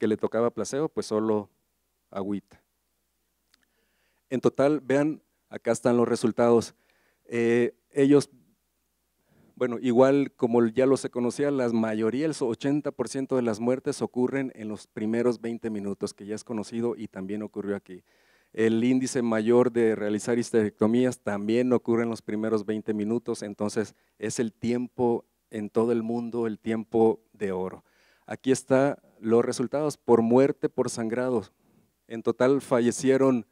que le tocaba placebo, pues solo agüita. En total, vean, acá están los resultados. Ellos, bueno, igual como ya lo se conocía, la mayoría, el 80% de las muertes ocurren en los primeros 20 minutos, que ya es conocido y también ocurrió aquí. El índice mayor de realizar histerectomías también ocurre en los primeros 20 minutos, entonces es el tiempo en todo el mundo, el tiempo de oro. Aquí están los resultados por muerte por sangrado. En total fallecieron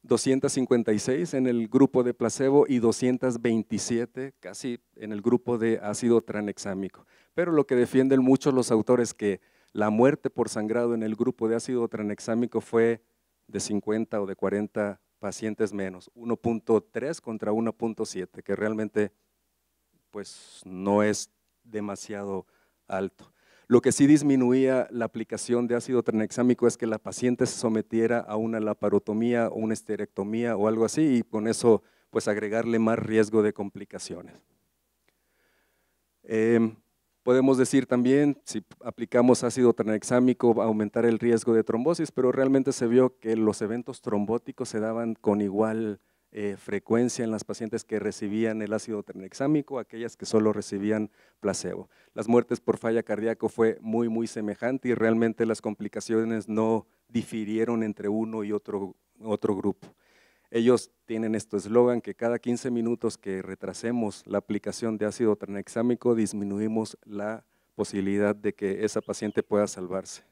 256 en el grupo de placebo y 227 casi en el grupo de ácido tranexámico. Pero lo que defienden muchos los autores que la muerte por sangrado en el grupo de ácido tranexámico fue de 50 o de 40 pacientes menos, 1.3 contra 1.7, que realmente pues no es demasiado alto. Lo que sí disminuía la aplicación de ácido tranexámico es que la paciente se sometiera a una laparotomía o una esterectomía o algo así y con eso pues agregarle más riesgo de complicaciones. Podemos decir también, si aplicamos ácido tranexámico va a aumentar el riesgo de trombosis, pero realmente se vio que los eventos trombóticos se daban con igual frecuencia en las pacientes que recibían el ácido tranexámico, aquellas que solo recibían placebo. Las muertes por falla cardíaca fue muy semejante y realmente las complicaciones no difirieron entre uno y otro grupo. Ellos tienen este eslogan que cada 15 minutos que retrasemos la aplicación de ácido tranexámico disminuimos la posibilidad de que esa paciente pueda salvarse.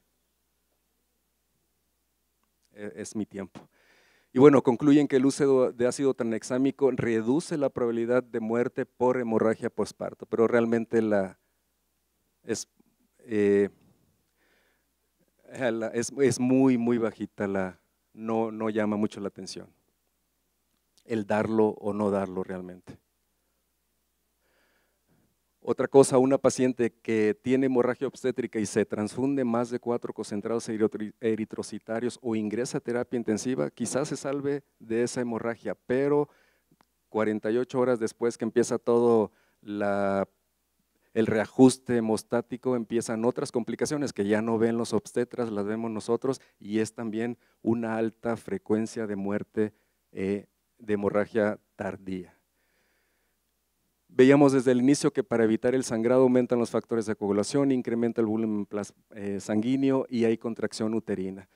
Es mi tiempo. Y bueno, concluyen que el uso de ácido tranexámico reduce la probabilidad de muerte por hemorragia postparto, pero realmente es muy bajita, no llama mucho la atención el darlo o no darlo realmente. Otra cosa, una paciente que tiene hemorragia obstétrica y se transfunde más de 4 concentrados eritrocitarios o ingresa a terapia intensiva, quizás se salve de esa hemorragia, pero 48 horas después que empieza todo el reajuste hemostático, empiezan otras complicaciones que ya no ven los obstetras, las vemos nosotros, y es también una alta frecuencia de muerte de hemorragia tardía. Veíamos desde el inicio que para evitar el sangrado aumentan los factores de coagulación, incrementa el volumen sanguíneo y hay contracción uterina.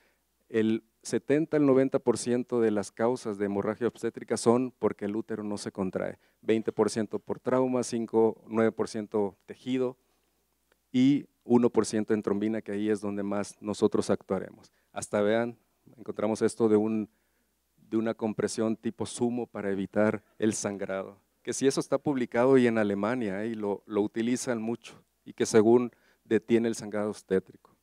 El 70 al 90% de las causas de hemorragia obstétrica son porque el útero no se contrae, 20% por trauma, 9% tejido y 1% en trombina, que ahí es donde más nosotros actuaremos. Hasta vean, encontramos esto de una compresión tipo sumo para evitar el sangrado, que si eso está publicado y en Alemania y lo utilizan mucho y que según detiene el sangrado obstétrico.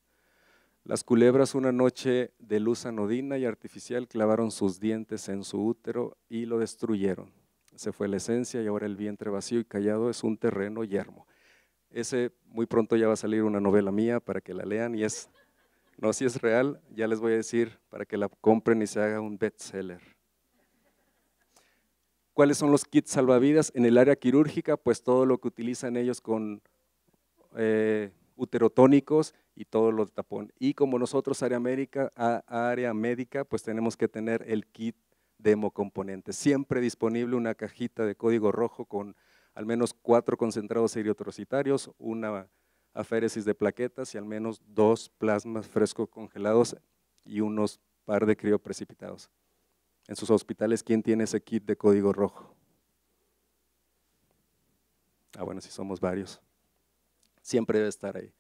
Las culebras una noche de luz anodina y artificial clavaron sus dientes en su útero y lo destruyeron. Se fue la esencia y ahora el vientre vacío y callado es un terreno yermo. Ese muy pronto ya va a salir una novela mía para que la lean y si es real, ya les voy a decir para que la compren y se haga un bestseller. ¿Cuáles son los kits salvavidas? En el área quirúrgica, pues todo lo que utilizan ellos con uterotónicos y todo lo de tapón. Y como nosotros área médica, pues tenemos que tener el kit de hemocomponentes. Siempre disponible una cajita de código rojo con al menos 4 concentrados eritrocitarios, una aféresis de plaquetas y al menos 2 plasmas frescos congelados y unos par de crioprecipitados. En sus hospitales, ¿quién tiene ese kit de código rojo? Bueno, si somos varios. Siempre debe estar ahí.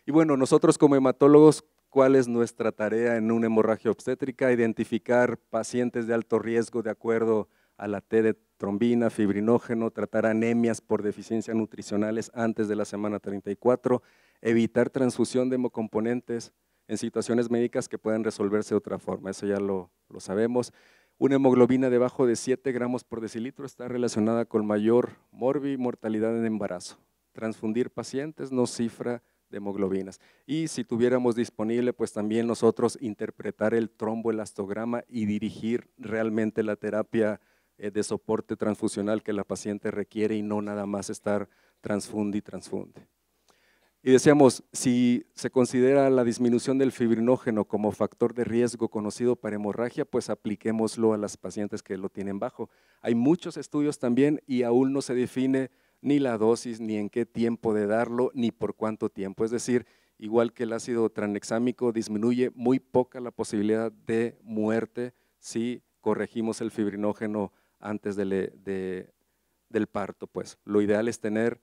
Y bueno, nosotros como hematólogos, ¿cuál es nuestra tarea en una hemorragia obstétrica? Identificar pacientes de alto riesgo de acuerdo a la T de trombina, fibrinógeno, tratar anemias por deficiencias nutricionales antes de la semana 34, evitar transfusión de hemocomponentes en situaciones médicas que puedan resolverse de otra forma, eso ya lo sabemos. Una hemoglobina debajo de 7 gramos por decilitro está relacionada con mayor mortalidad en embarazo. Transfundir pacientes no cifra de hemoglobinas. Y si tuviéramos disponible, pues también nosotros interpretar el tromboelastograma y dirigir realmente la terapia de soporte transfusional que la paciente requiere y no nada más estar transfunde y transfunde. Y decíamos, si se considera la disminución del fibrinógeno como factor de riesgo conocido para hemorragia, pues apliquémoslo a las pacientes que lo tienen bajo. Hay muchos estudios también y aún no se define ni la dosis, ni en qué tiempo de darlo, ni por cuánto tiempo. Es decir, igual que el ácido tranexámico, disminuye muy poca la posibilidad de muerte si corregimos el fibrinógeno antes del parto. Pues lo ideal es tener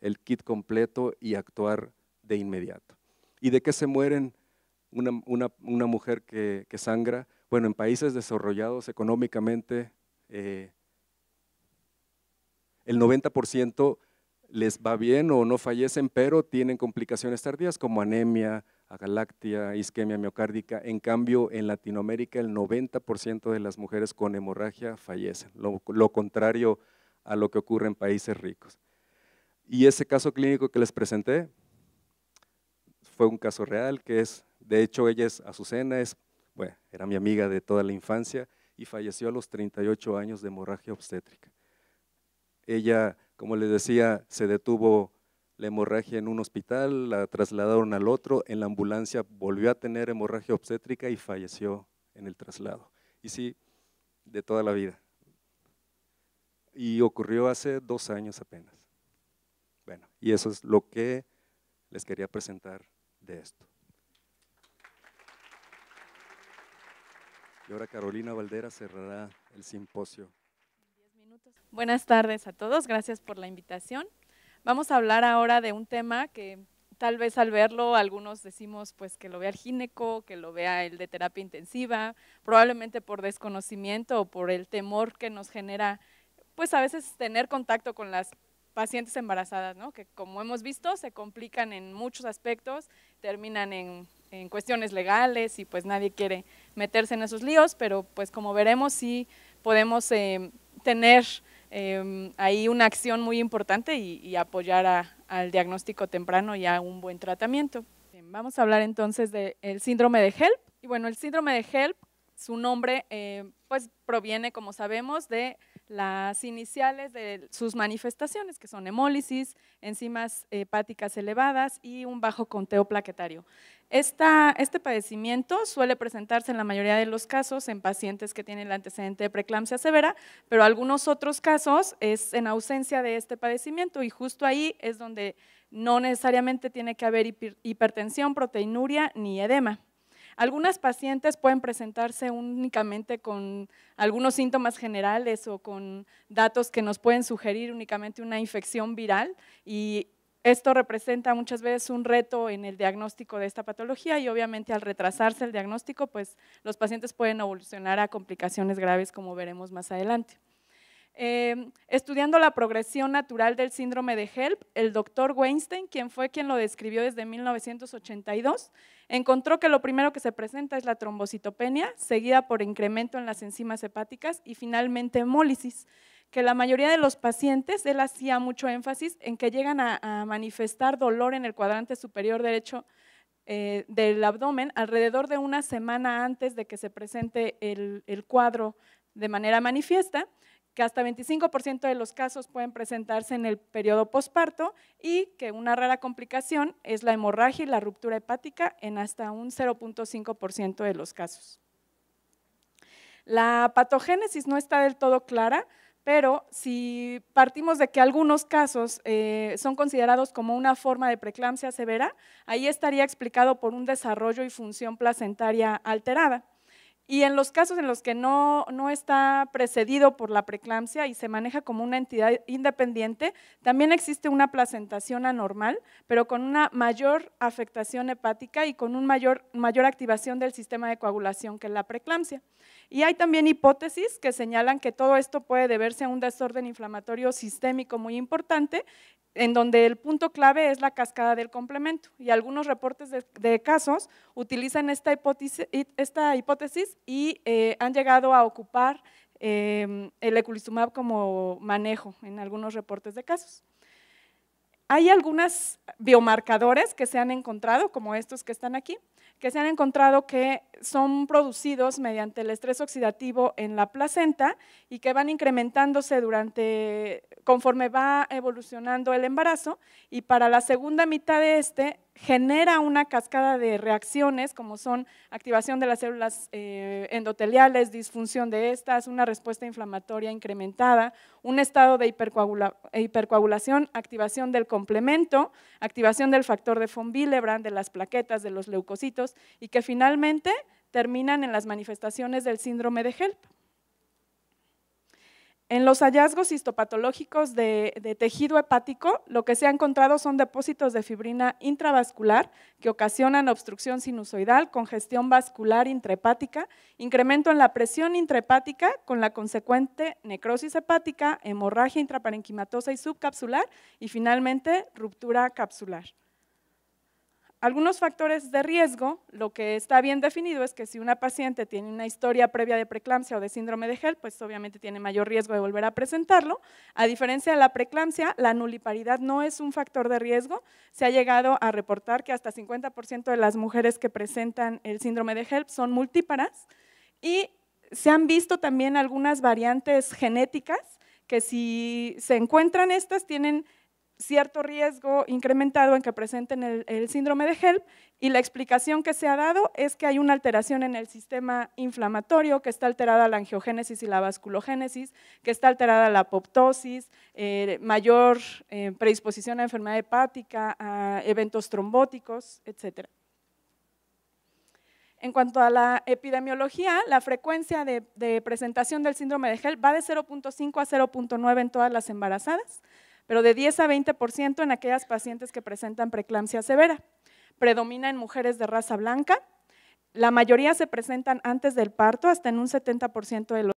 el kit completo y actuar de inmediato. ¿Y de qué se mueren una mujer que sangra? Bueno, en países desarrollados económicamente, el 90% les va bien o no fallecen, pero tienen complicaciones tardías como anemia, agalactia, isquemia miocárdica. En cambio, en Latinoamérica el 90% de las mujeres con hemorragia fallecen, lo contrario a lo que ocurre en países ricos. Y ese caso clínico que les presenté fue un caso real, de hecho ella es Azucena, bueno, era mi amiga de toda la infancia y falleció a los 38 años de hemorragia obstétrica. Ella, como les decía, se detuvo la hemorragia en un hospital, la trasladaron al otro, en la ambulancia volvió a tener hemorragia obstétrica y falleció en el traslado. Y sí, de toda la vida. Y ocurrió hace 2 años apenas. Bueno, y eso es lo que les quería presentar de esto. Y ahora Carolina Valdera cerrará el simposio. Buenas tardes a todos, gracias por la invitación. Vamos a hablar ahora de un tema que tal vez al verlo algunos decimos pues que lo vea el gineco, que lo vea el de terapia intensiva, probablemente por desconocimiento o por el temor que nos genera pues a veces tener contacto con las pacientes embarazadas, ¿no? Que como hemos visto se complican en muchos aspectos, terminan en cuestiones legales y pues nadie quiere meterse en esos líos, pero pues como veremos sí podemos tener ahí una acción muy importante y apoyar al diagnóstico temprano y a un buen tratamiento. Bien, vamos a hablar entonces del síndrome de HELLP. Y bueno, el síndrome de HELLP, su nombre pues proviene, como sabemos, de las iniciales de sus manifestaciones, que son hemólisis, enzimas hepáticas elevadas y un bajo conteo plaquetario. Este padecimiento suele presentarse en la mayoría de los casos en pacientes que tienen el antecedente de preeclampsia severa, pero algunos otros casos es en ausencia de este padecimiento y justo ahí es donde no necesariamente tiene que haber hipertensión, proteinuria ni edema. Algunas pacientes pueden presentarse únicamente con algunos síntomas generales o con datos que nos pueden sugerir únicamente una infección viral y esto representa muchas veces un reto en el diagnóstico de esta patología y obviamente al retrasarse el diagnóstico, pues los pacientes pueden evolucionar a complicaciones graves como veremos más adelante. Estudiando la progresión natural del síndrome de HELLP, el doctor Weinstein, quien lo describió desde 1982, encontró que lo primero que se presenta es la trombocitopenia, seguida por incremento en las enzimas hepáticas y finalmente hemólisis, que la mayoría de los pacientes, él hacía mucho énfasis en que llegan a manifestar dolor en el cuadrante superior derecho del abdomen alrededor de una semana antes de que se presente el cuadro de manera manifiesta, que hasta 25% de los casos pueden presentarse en el periodo posparto y que una rara complicación es la hemorragia y la ruptura hepática en hasta un 0.5% de los casos. La patogénesis no está del todo clara, pero si partimos de que algunos casos son considerados como una forma de preeclampsia severa, ahí estaría explicado por un desarrollo y función placentaria alterada. Y en los casos en los que no está precedido por la preeclampsia y se maneja como una entidad independiente, también existe una placentación anormal, pero con una mayor afectación hepática y con una mayor activación del sistema de coagulación que la preeclampsia. Y hay también hipótesis que señalan que todo esto puede deberse a un desorden inflamatorio sistémico muy importante, en donde el punto clave es la cascada del complemento y algunos reportes de casos utilizan esta hipótesis y han llegado a ocupar el eculizumab como manejo en algunos reportes de casos. Hay algunos biomarcadores que se han encontrado, como estos que están aquí, que se han encontrado que son producidos mediante el estrés oxidativo en la placenta y que van incrementándose conforme va evolucionando el embarazo, y para la segunda mitad de genera una cascada de reacciones como son activación de las células endoteliales, disfunción de estas, una respuesta inflamatoria incrementada, un estado de hipercoagulación, activación del complemento, activación del factor de von Willebrand, de las plaquetas, de los leucocitos, y que finalmente terminan en las manifestaciones del síndrome de HELLP. En los hallazgos histopatológicos de tejido hepático, lo que se ha encontrado son depósitos de fibrina intravascular que ocasionan obstrucción sinusoidal, congestión vascular intrahepática, incremento en la presión intrahepática con la consecuente necrosis hepática, hemorragia intraparenquimatosa y subcapsular y finalmente ruptura capsular. Algunos factores de riesgo, lo que está bien definido es que si una paciente tiene una historia previa de preeclampsia o de síndrome de HELLP, pues obviamente tiene mayor riesgo de volver a presentarlo. A diferencia de la preeclampsia, la nuliparidad no es un factor de riesgo. Se ha llegado a reportar que hasta 50% de las mujeres que presentan el síndrome de HELLP son multíparas, y se han visto también algunas variantes genéticas que si se encuentran estas tienen cierto riesgo incrementado en que presenten el síndrome de HELLP, y la explicación que se ha dado es que hay una alteración en el sistema inflamatorio, que está alterada la angiogénesis y la vasculogénesis, que está alterada la apoptosis, mayor predisposición a enfermedad hepática, a eventos trombóticos, etc. En cuanto a la epidemiología, la frecuencia de presentación del síndrome de HELLP va de 0.5 a 0.9 en todas las embarazadas, pero de 10 a 20% en aquellas pacientes que presentan preeclampsia severa. Predomina en mujeres de raza blanca, la mayoría se presentan antes del parto, hasta en un 70% de los